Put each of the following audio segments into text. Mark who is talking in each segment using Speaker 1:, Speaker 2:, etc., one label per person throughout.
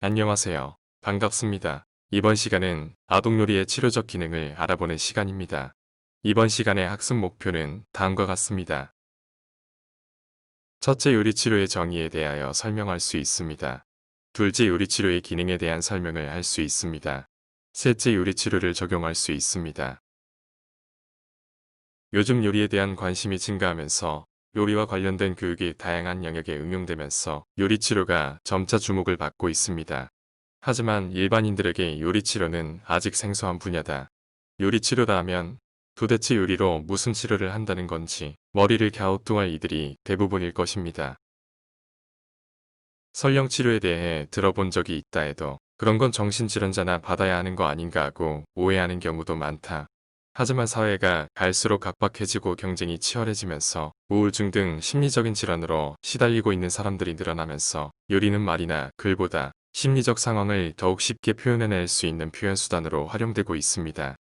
Speaker 1: 안녕하세요. 반갑습니다. 이번 시간은 아동요리의 치료적 기능을 알아보는 시간입니다. 이번 시간의 학습 목표는 다음과 같습니다. 첫째, 요리치료의 정의에 대하여 설명할 수 있습니다. 둘째, 요리치료의 기능에 대한 설명을 할 수 있습니다. 셋째, 요리치료를 적용할 수 있습니다. 요즘 요리에 대한 관심이 증가하면서 요리와 관련된 교육이 다양한 영역에 응용되면서 요리치료가 점차 주목을 받고 있습니다. 하지만 일반인들에게 요리치료는 아직 생소한 분야다. 요리치료다 하면 도대체 요리로 무슨 치료를 한다는 건지 머리를 갸우뚱할 이들이 대부분일 것입니다. 설령치료에 대해 들어본 적이 있다 해도 그런 건 정신질환자나 받아야 하는 거 아닌가 하고 오해하는 경우도 많다. 하지만 사회가 갈수록 각박해지고 경쟁이 치열해지면서 우울증 등 심리적인 질환으로 시달리고 있는 사람들이 늘어나면서 요리는 말이나 글보다 심리적 상황을 더욱 쉽게 표현해낼 수 있는 표현수단으로 활용되고 있습니다.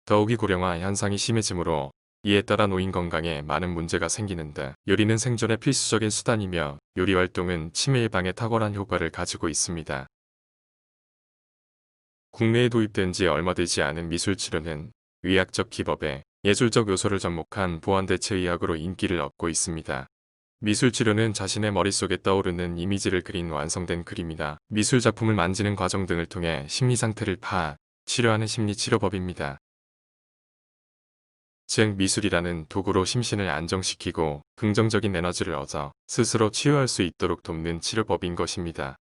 Speaker 1: 더욱이 고령화 현상이 심해지므로 이에 따라 노인 건강에 많은 문제가 생기는데 요리는 생존의 필수적인 수단이며 요리 활동은 치매 예방에 탁월한 효과를 가지고 있습니다. 국내에 도입된 지 얼마 되지 않은 미술치료는 의학적 기법에 예술적 요소를 접목한 보완대체의학으로 인기를 얻고 있습니다. 미술치료는 자신의 머릿속에 떠오르는 이미지를 그린 완성된 그림이나 미술작품을 만지는 과정 등을 통해 심리상태를 파악, 치료하는 심리치료법입니다. 즉 미술이라는 도구로 심신을 안정시키고 긍정적인 에너지를 얻어 스스로 치유할 수 있도록 돕는 치료법인 것입니다.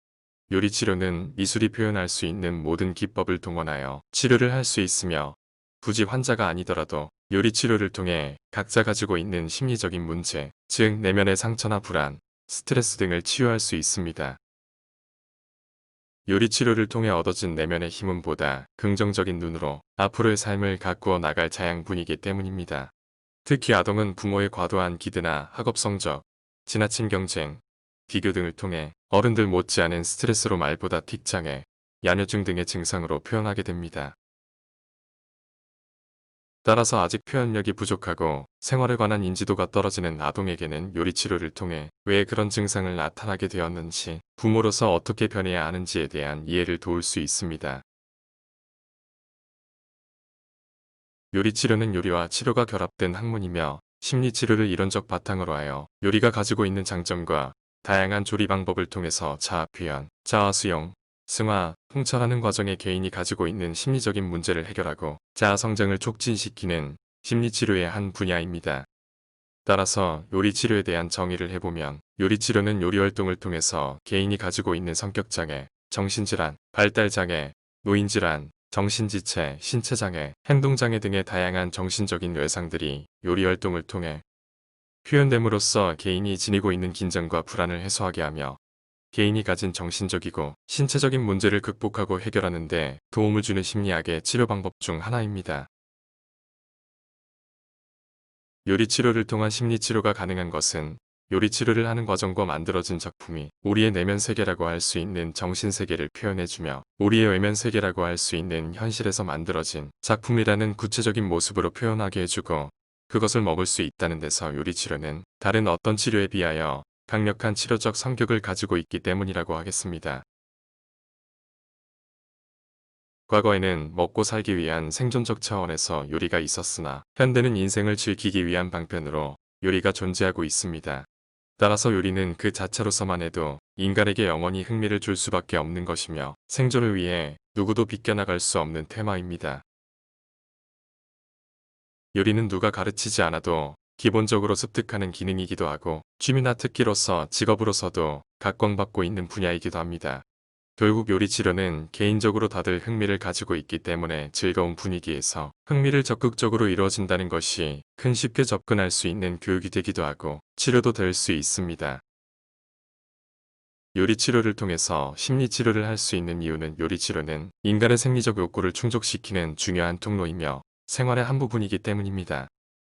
Speaker 1: 요리치료는 미술이 표현할 수 있는 모든 기법을 동원하여 치료를 할 수 있으며 굳이 환자가 아니더라도 요리치료를 통해 각자 가지고 있는 심리적인 문제, 즉 내면의 상처나 불안, 스트레스 등을 치유할 수 있습니다. 요리치료를 통해 얻어진 내면의 힘은 보다 긍정적인 눈으로 앞으로의 삶을 가꾸어 나갈 자양분이기 때문입니다. 특히 아동은 부모의 과도한 기대나 학업 성적, 지나친 경쟁, 비교 등을 통해 어른들 못지않은 스트레스로 말보다 틱장애, 야뇨증 등의 증상으로 표현하게 됩니다. 따라서 아직 표현력이 부족하고 생활에 관한 인지도가 떨어지는 아동에게는 요리치료를 통해 왜 그런 증상을 나타나게 되었는지, 부모로서 어떻게 변해야 하는지에 대한 이해를 도울 수 있습니다. 요리치료는 요리와 치료가 결합된 학문이며 심리치료를 이론적 바탕으로 하여 요리가 가지고 있는 장점과 다양한 조리 방법을 통해서 자아 표현, 자아 수용, 승화, 통찰하는 과정에 개인이 가지고 있는 심리적인 문제를 해결하고 자아 성장을 촉진시키는 심리치료의 한 분야입니다. 따라서 요리치료에 대한 정의를 해보면 요리치료는 요리활동을 통해서 개인이 가지고 있는 성격장애, 정신질환, 발달장애, 노인질환, 정신지체, 신체장애, 행동장애 등의 다양한 정신적인 외상들이 요리활동을 통해 표현됨으로써 개인이 지니고 있는 긴장과 불안을 해소하게 하며 개인이 가진 정신적이고 신체적인 문제를 극복하고 해결하는 데 도움을 주는 심리학의 치료 방법 중 하나입니다. 요리치료를 통한 심리치료가 가능한 것은 요리치료를 하는 과정과 만들어진 작품이 우리의 내면 세계라고 할 수 있는 정신세계를 표현해주며 우리의 외면 세계라고 할 수 있는 현실에서 만들어진 작품이라는 구체적인 모습으로 표현하게 해주고 그것을 먹을 수 있다는 데서 요리치료는 다른 어떤 치료에 비하여 강력한 치료적 성격을 가지고 있기 때문이라고 하겠습니다. 과거에는 먹고 살기 위한 생존적 차원에서 요리가 있었으나 현대는 인생을 즐기기 위한 방편으로 요리가 존재하고 있습니다. 따라서 요리는 그 자체로서만 해도 인간에게 영원히 흥미를 줄 수밖에 없는 것이며 생존을 위해 누구도 비껴나갈 수 없는 테마입니다. 요리는 누가 가르치지 않아도 기본적으로 습득하는 기능이기도 하고 취미나 특기로서 직업으로서도 각광받고 있는 분야이기도 합니다. 결국 요리치료는 개인적으로 다들 흥미를 가지고 있기 때문에 즐거운 분위기에서 흥미를 적극적으로 이루어진다는 것이 큰 쉽게 접근할 수 있는 교육이 되기도 하고 치료도 될 수 있습니다. 요리치료를 통해서 심리치료를 할 수 있는 이유는 요리치료는 인간의 생리적 욕구를 충족시키는 중요한 통로이며 생활의 한 부분이기 때문입니다.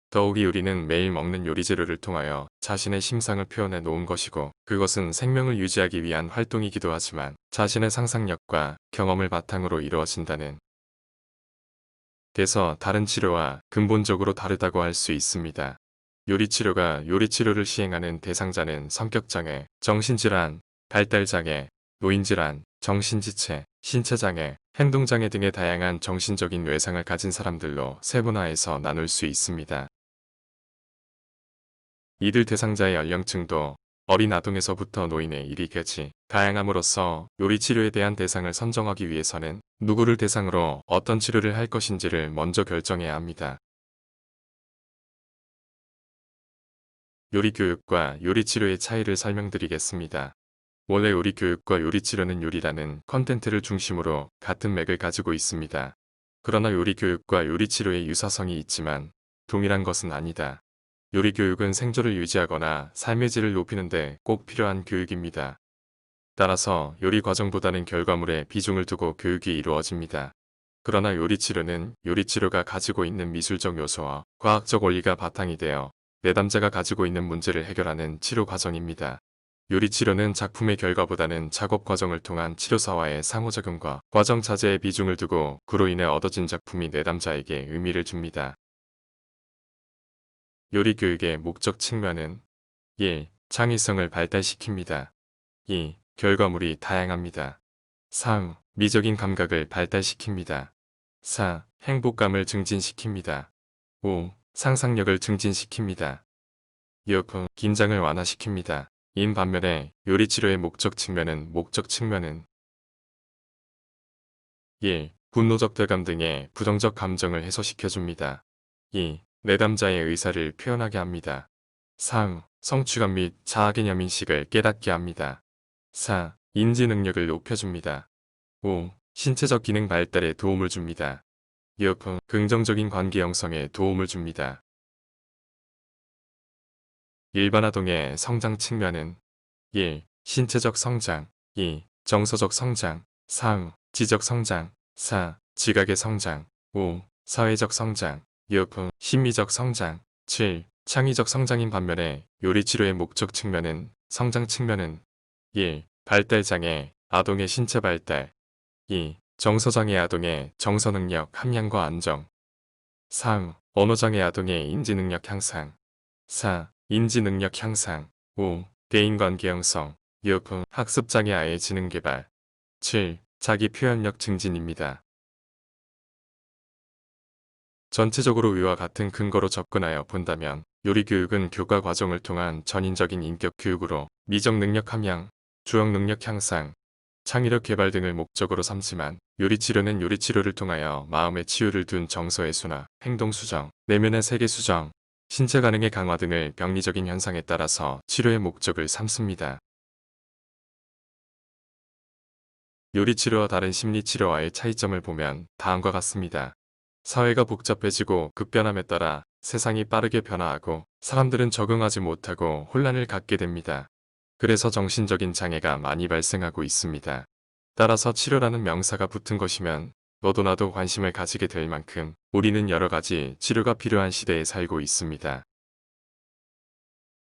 Speaker 1: 더욱이 요리는 매일 먹는 요리 재료를 통하여 자신의 심상을 표현해 놓은 것이고 그것은 생명을 유지하기 위한 활동이기도 하지만 자신의 상상력과 경험을 바탕으로 이루어진다는 데서 다른 치료와 근본적으로 다르다고 할 수 있습니다. 요리치료가 요리치료를 시행하는 대상자는 성격장애, 정신질환, 발달장애, 노인질환, 정신지체, 신체장애, 행동장애 등의 다양한 정신적인 외상을 가진 사람들로 세분화해서 나눌 수 있습니다. 이들 대상자의 연령층도 어린 아동에서부터 노인에 이르기까지 다양함으로써 요리치료에 대한 대상을 선정하기 위해서는 누구를 대상으로 어떤 치료를 할 것인지를 먼저 결정해야 합니다. 요리교육과 요리치료의 차이를 설명드리겠습니다. 원래 요리교육과 요리치료는 요리라는 컨텐츠를 중심으로 같은 맥을 가지고 있습니다. 그러나 요리교육과 요리치료의 유사성이 있지만 동일한 것은 아니다. 요리교육은 생존을 유지하거나 삶의 질을 높이는 데 꼭 필요한 교육입니다. 따라서 요리 과정보다는 결과물에 비중을 두고 교육이 이루어집니다. 그러나 요리치료는 요리치료가 가지고 있는 미술적 요소와 과학적 원리가 바탕이 되어 내담자가 가지고 있는 문제를 해결하는 치료 과정입니다. 요리치료는 작품의 결과보다는 작업 과정을 통한 치료사와의 상호작용과 과정 자체에 비중을 두고 그로 인해 얻어진 작품이 내담자에게 의미를 줍니다. 요리교육의 목적 측면은 1. 창의성을 발달시킵니다. 2. 결과물이 다양합니다. 3. 미적인 감각을 발달시킵니다. 4. 행복감을 증진시킵니다. 5. 상상력을 증진시킵니다. 6. 긴장을 완화시킵니다. 인 반면에 요리치료의 목적 측면은 1. 분노적 대감 등의 부정적 감정을 해소시켜줍니다. 2. 내담자의 의사를 표현하게 합니다. 3. 성취감 및 자아개념 인식을 깨닫게 합니다. 4. 인지 능력을 높여줍니다. 5. 신체적 기능 발달에 도움을 줍니다. 6. 긍정적인 관계 형성에 도움을 줍니다. 일반 아동의 성장 측면은 1. 신체적 성장 2. 정서적 성장 3. 지적 성장 4. 지각의 성장 5. 사회적 성장 6. 심미적 성장 7. 창의적 성장인 반면에 요리치료의 목적 측면은 성장 측면은 1. 발달장애 아동의 신체 발달 2. 정서장애 아동의 정서능력 함량과 안정 3. 언어장애 아동의 인지능력 향상 4. 인지능력 향상 5. 대인관계 형성 6. 학습장애 아이의 지능개발 7. 자기표현력 증진입니다. 전체적으로 위와 같은 근거로 접근하여 본다면 요리교육은 교과 과정을 통한 전인적인 인격 교육으로 미적 능력 함양, 주역 능력 향상, 창의력 개발 등을 목적으로 삼지만 요리치료는 요리치료를 통하여 마음의 치유를 둔 정서의 순화, 행동 수정, 내면의 세계 수정, 신체 가능의 강화 등을 병리적인 현상에 따라서 치료의 목적을 삼습니다. 요리치료와 다른 심리치료와의 차이점을 보면 다음과 같습니다. 사회가 복잡해지고 급변함에 따라 세상이 빠르게 변화하고 사람들은 적응하지 못하고 혼란을 갖게 됩니다. 그래서 정신적인 장애가 많이 발생하고 있습니다. 따라서 치료라는 명사가 붙은 것이면 너도 나도 관심을 가지게 될 만큼 우리는 여러 가지 치료가 필요한 시대에 살고 있습니다.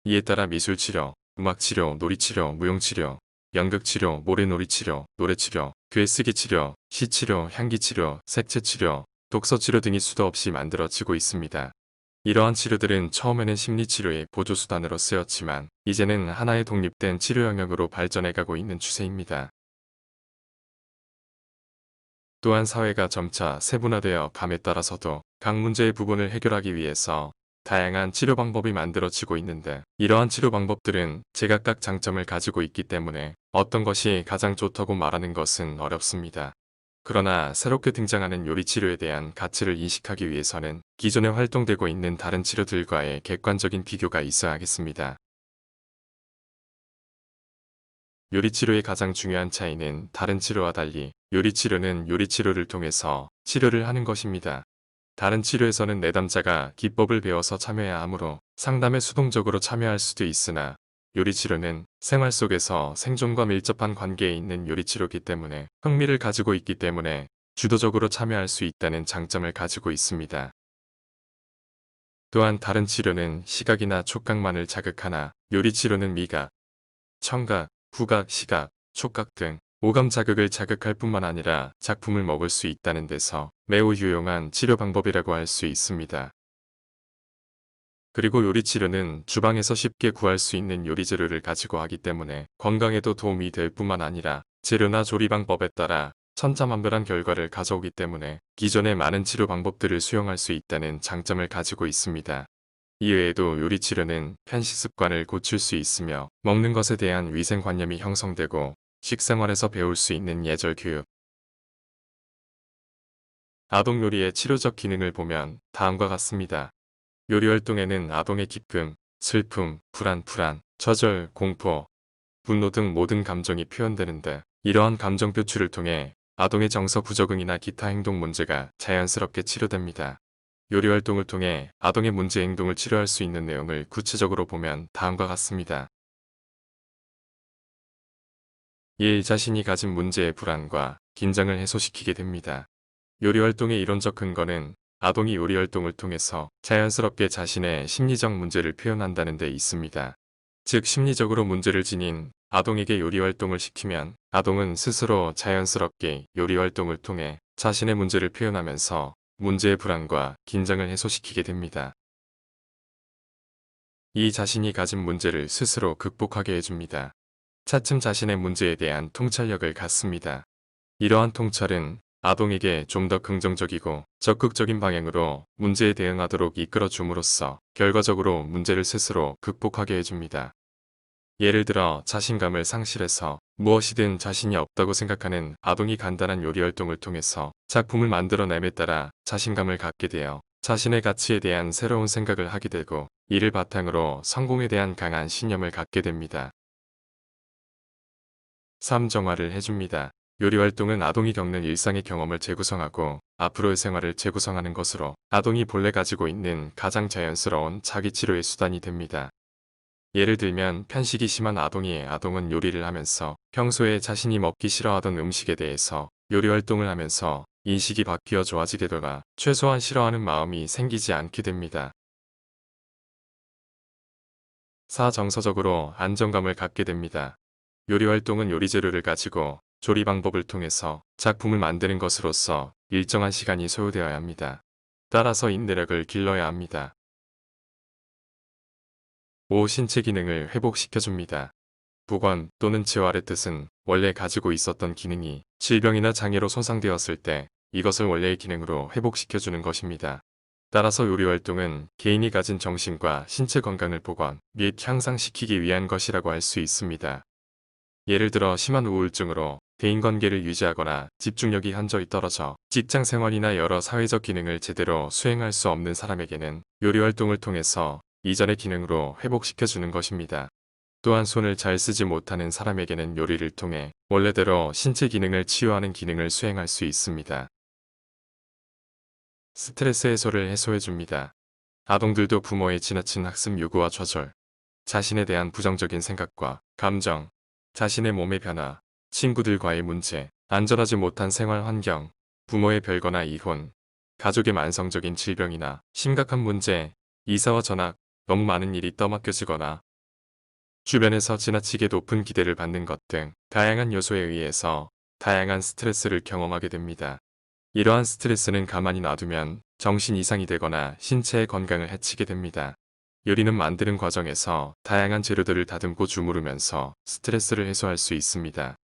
Speaker 1: 이에 따라 미술치료, 음악치료, 놀이치료, 무용치료, 연극치료, 모래놀이치료, 노래치료, 글쓰기치료, 시치료, 향기치료, 색채치료, 독서치료 등이 수도 없이 만들어지고 있습니다. 이러한 치료들은 처음에는 심리치료의 보조수단으로 쓰였지만 이제는 하나의 독립된 치료 영역으로 발전해가고 있는 추세입니다. 또한 사회가 점차 세분화되어 감에 따라서도 각 문제의 부분을 해결하기 위해서 다양한 치료 방법이 만들어지고 있는데 이러한 치료 방법들은 제각각 장점을 가지고 있기 때문에 어떤 것이 가장 좋다고 말하는 것은 어렵습니다. 그러나 새롭게 등장하는 요리치료에 대한 가치를 인식하기 위해서는 기존에 활동되고 있는 다른 치료들과의 객관적인 비교가 있어야겠습니다. 요리치료의 가장 중요한 차이는 다른 치료와 달리 요리치료는 요리치료를 통해서 치료를 하는 것입니다. 다른 치료에서는 내담자가 기법을 배워서 참여해야 하므로 상담에 수동적으로 참여할 수도 있으나 요리치료는 생활 속에서 생존과 밀접한 관계에 있는 요리치료이기 때문에 흥미를 가지고 있기 때문에 주도적으로 참여할 수 있다는 장점을 가지고 있습니다. 또한 다른 치료는 시각이나 촉각만을 자극하나 요리치료는 미각, 청각, 후각, 시각, 촉각 등 오감 자극을 자극할 뿐만 아니라 작품을 먹을 수 있다는 데서 매우 유용한 치료 방법이라고 할 수 있습니다. 그리고 요리치료는 주방에서 쉽게 구할 수 있는 요리재료를 가지고 하기 때문에 건강에도 도움이 될 뿐만 아니라 재료나 조리 방법에 따라 천차만별한 결과를 가져오기 때문에 기존의 많은 치료 방법들을 수용할 수 있다는 장점을 가지고 있습니다. 이외에도 요리 치료는 편식 습관을 고칠 수 있으며 먹는 것에 대한 위생관념이 형성되고 식생활에서 배울 수 있는 예절 교육. 아동 요리의 치료적 기능을 보면 다음과 같습니다. 요리 활동에는 아동의 기쁨, 슬픔, 불안, 좌절, 공포, 분노 등 모든 감정이 표현되는데 이러한 감정 표출을 통해 아동의 정서 부적응이나 기타 행동 문제가 자연스럽게 치료됩니다. 요리 활동을 통해 아동의 문제 행동을 치료할 수 있는 내용을 구체적으로 보면 다음과 같습니다. 1. 자신이 가진 문제의 불안과 긴장을 해소시키게 됩니다. 요리 활동의 이론적 근거는 아동이 요리 활동을 통해서 자연스럽게 자신의 심리적 문제를 표현한다는 데 있습니다. 즉 심리적으로 문제를 지닌 아동에게 요리 활동을 시키면 아동은 스스로 자연스럽게 요리 활동을 통해 자신의 문제를 표현하면서 문제의 불안과 긴장을 해소시키게 됩니다. 이 자신이 가진 문제를 스스로 극복하게 해줍니다. 차츰 자신의 문제에 대한 통찰력을 갖습니다. 이러한 통찰은 아동에게 좀 더 긍정적이고 적극적인 방향으로 문제에 대응하도록 이끌어 줌으로써 결과적으로 문제를 스스로 극복하게 해줍니다. 예를 들어 자신감을 상실해서 무엇이든 자신이 없다고 생각하는 아동이 간단한 요리 활동을 통해서 작품을 만들어냄에 따라 자신감을 갖게 되어 자신의 가치에 대한 새로운 생각을 하게 되고 이를 바탕으로 성공에 대한 강한 신념을 갖게 됩니다. 3. 정화를 해줍니다. 요리 활동은 아동이 겪는 일상의 경험을 재구성하고 앞으로의 생활을 재구성하는 것으로 아동이 본래 가지고 있는 가장 자연스러운 자기치료의 수단이 됩니다. 예를 들면 편식이 심한 아동은 요리를 하면서 평소에 자신이 먹기 싫어하던 음식에 대해서 요리 활동을 하면서 인식이 바뀌어 좋아지게 되거나 최소한 싫어하는 마음이 생기지 않게 됩니다. 4. 정서적으로 안정감을 갖게 됩니다. 요리 활동은 요리 재료를 가지고 조리 방법을 통해서 작품을 만드는 것으로서 일정한 시간이 소요되어야 합니다. 따라서 인내력을 길러야 합니다. 5. 신체 기능을 회복시켜줍니다. 복원 또는 재활의 뜻은 원래 가지고 있었던 기능이 질병이나 장애로 손상되었을 때 이것을 원래의 기능으로 회복시켜주는 것입니다. 따라서 요리 활동은 개인이 가진 정신과 신체 건강을 복원 및 향상시키기 위한 것이라고 할 수 있습니다. 예를 들어 심한 우울증으로 대인관계를 유지하거나 집중력이 현저히 떨어져 직장 생활이나 여러 사회적 기능을 제대로 수행할 수 없는 사람에게는 요리 활동을 통해서 이전의 기능으로 회복시켜주는 것입니다. 또한 손을 잘 쓰지 못하는 사람에게는 요리를 통해 원래대로 신체 기능을 치유하는 기능을 수행할 수 있습니다. 스트레스 해소를 해소해줍니다. 아동들도 부모의 지나친 학습 요구와 좌절, 자신에 대한 부정적인 생각과 감정, 자신의 몸의 변화, 친구들과의 문제, 안전하지 못한 생활 환경, 부모의 별거나 이혼, 가족의 만성적인 질병이나 심각한 문제, 이사와 전학, 너무 많은 일이 떠맡겨지거나 주변에서 지나치게 높은 기대를 받는 것 등 다양한 요소에 의해서 다양한 스트레스를 경험하게 됩니다. 이러한 스트레스는 가만히 놔두면 정신 이상이 되거나 신체의 건강을 해치게 됩니다. 요리는 만드는 과정에서 다양한 재료들을 다듬고 주무르면서 스트레스를 해소할 수 있습니다.